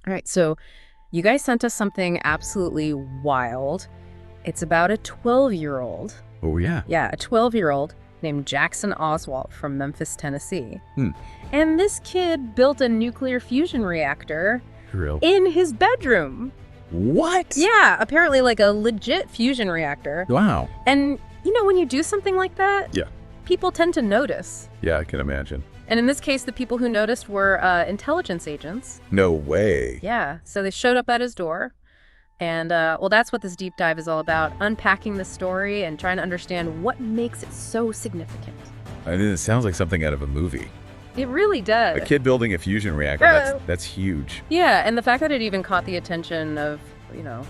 All right, so you guys sent us something absolutely wild. It's about a 12-year-old. Oh, yeah. Yeah, a 12-year-old named Jackson Oswalt from Memphis, Tennessee. Hmm. And this kid built a nuclear fusion reactor Real. in his bedroom. What? Yeah, apparently like a legit fusion reactor. Wow. And, you know, when you do something like that, Yeah. people tend to notice. Yeah, I can imagine. And in this case, the people who noticed were intelligence agents. No way. Yeah, so they showed up at his door. And, well, that's what this deep dive is all about, unpacking the story and trying to understand what makes it so significant. I mean, it sounds like something out of a movie. It really does. A kid building a fusion reactor, that's huge. Yeah, and the fact that it even caught the attention of, you know,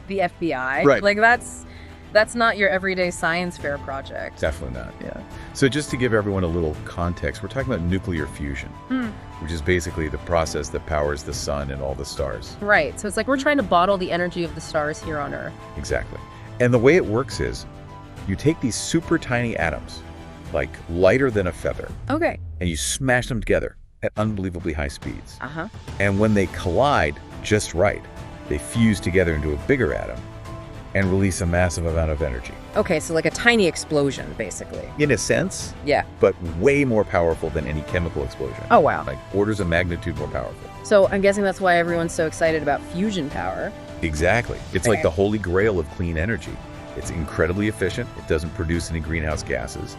the FBI. Right. Like, that's not your everyday science fair project. Definitely not, yeah. So just to give everyone a little context, we're talking about nuclear fusion, which is basically the process that powers the sun and all the stars. Right, so it's like we're trying to bottle the energy of the stars here on Earth. Exactly. And the way it works is you take these super tiny atoms, like lighter than a feather, Okay. and you smash them together at unbelievably high speeds. Uh-huh. And when they collide just right, they fuse together into a bigger atom and release a massive amount of energy. Okay, so like a tiny explosion, basically. In a sense, Yeah. but way more powerful than any chemical explosion. Oh, wow. Like orders of magnitude more powerful. So I'm guessing that's why everyone's so excited about fusion power. Exactly. It's like the holy grail of clean energy. It's incredibly efficient. It doesn't produce any greenhouse gases.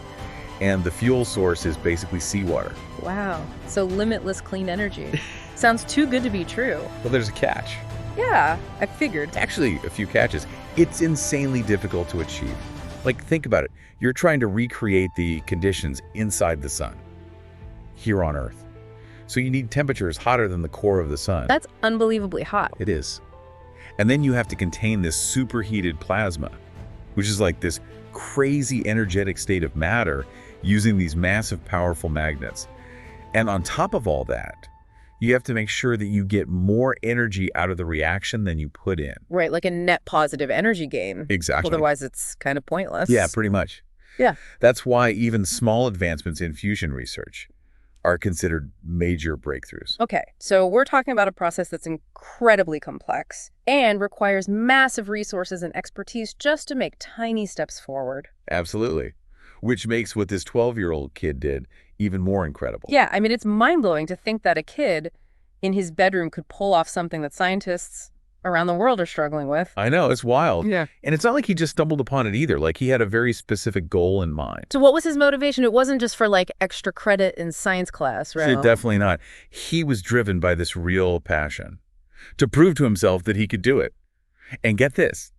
And the fuel source is basically seawater. Wow. So limitless clean energy. Sounds too good to be true. But there's a catch. Yeah, I figured. Actually, a few catches. It's insanely difficult to achieve. Like, think about it. You're trying to recreate the conditions inside the sun, here on Earth. So you need temperatures hotter than the core of the sun. That's unbelievably hot. It is. And then you have to contain this superheated plasma, which is like this crazy energetic state of matter using these massive, powerful magnets. And on top of all that, you have to make sure that you get more energy out of the reaction than you put in. Right, like a net positive energy gain. Exactly. Otherwise, it's kind of pointless. Yeah, pretty much. Yeah. That's why even small advancements in fusion research are considered major breakthroughs. Okay, so we're talking about a process that's incredibly complex and requires massive resources and expertise just to make tiny steps forward. Absolutely. Which makes what this 12-year-old kid did even more incredible. Yeah, I mean, it's mind-blowing to think that a kid in his bedroom could pull off something that scientists around the world are struggling with. I know, it's wild. Yeah. And it's not like he just stumbled upon it either. Like, he had a very specific goal in mind. So what was his motivation? It wasn't just for, like, extra credit in science class, right? Definitely not. He was driven by this real passion to prove to himself that he could do it. And get this,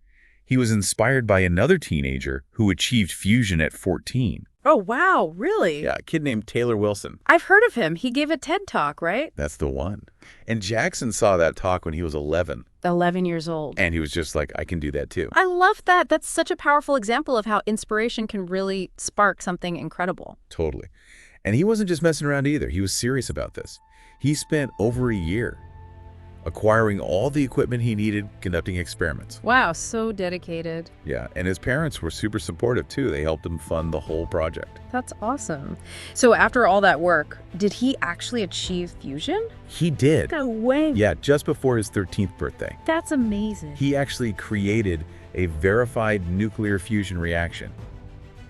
he was inspired by another teenager who achieved fusion at 14. Oh, wow, really? Yeah, a kid named Taylor Wilson. I've heard of him. He gave a TED Talk, right? That's the one. And Jackson saw that talk when he was 11. 11 years old. And he was just like, I can do that too. I love that. That's such a powerful example of how inspiration can really spark something incredible. Totally. And he wasn't just messing around either. He was serious about this. He spent over a year acquiring all the equipment he needed, conducting experiments. Wow, so dedicated. Yeah, and his parents were super supportive too. They helped him fund the whole project. That's awesome. So after all that work, did he actually achieve fusion? He did. No way. Yeah, just before his 13th birthday. That's amazing. He actually created a verified nuclear fusion reaction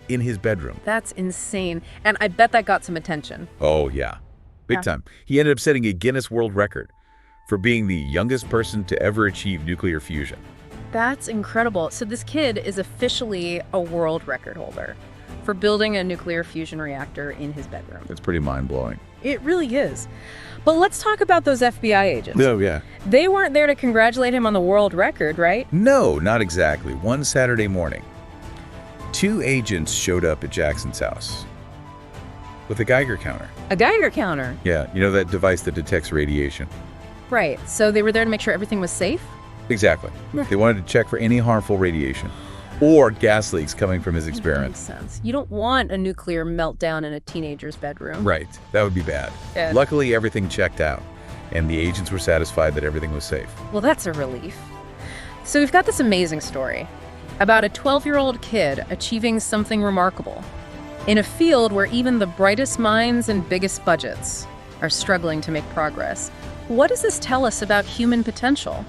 in his bedroom. That's insane. And I bet that got some attention. Oh, yeah. Big time. He ended up setting a Guinness World Record for being the youngest person to ever achieve nuclear fusion. That's incredible. So this kid is officially a world record holder for building a nuclear fusion reactor in his bedroom. It's pretty mind-blowing. It really is. But let's talk about those FBI agents. Oh, yeah. They weren't there to congratulate him on the world record, right? No, not exactly. One Saturday morning, 2 agents showed up at Jackson's house with a Geiger counter. A Geiger counter. Yeah, you know that device that detects radiation? Right. So they were there to make sure everything was safe? Exactly. They wanted to check for any harmful radiation or gas leaks coming from his experiments. That makes sense. You don't want a nuclear meltdown in a teenager's bedroom. Right. That would be bad. Yeah. Luckily, everything checked out, and the agents were satisfied that everything was safe. Well, that's a relief. So we've got this amazing story about a 12-year-old kid achieving something remarkable in a field where even the brightest minds and biggest budgets are struggling to make progress. What does this tell us about human potential?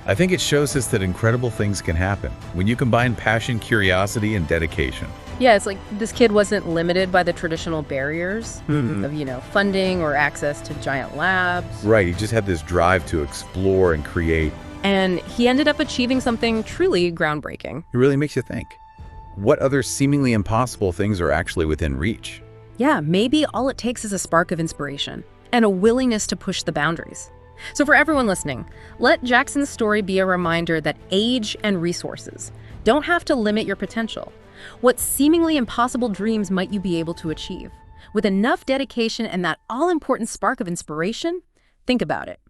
I think it shows us that incredible things can happen when you combine passion, curiosity, and dedication. Yeah, it's like this kid wasn't limited by the traditional barriers of, funding or access to giant labs. Right, he just had this drive to explore and create. And he ended up achieving something truly groundbreaking. It really makes you think. What other seemingly impossible things are actually within reach? Yeah, maybe all it takes is a spark of inspiration and a willingness to push the boundaries. So for everyone listening, let Jackson's story be a reminder that age and resources don't have to limit your potential. What seemingly impossible dreams might you be able to achieve? With enough dedication and that all-important spark of inspiration, think about it.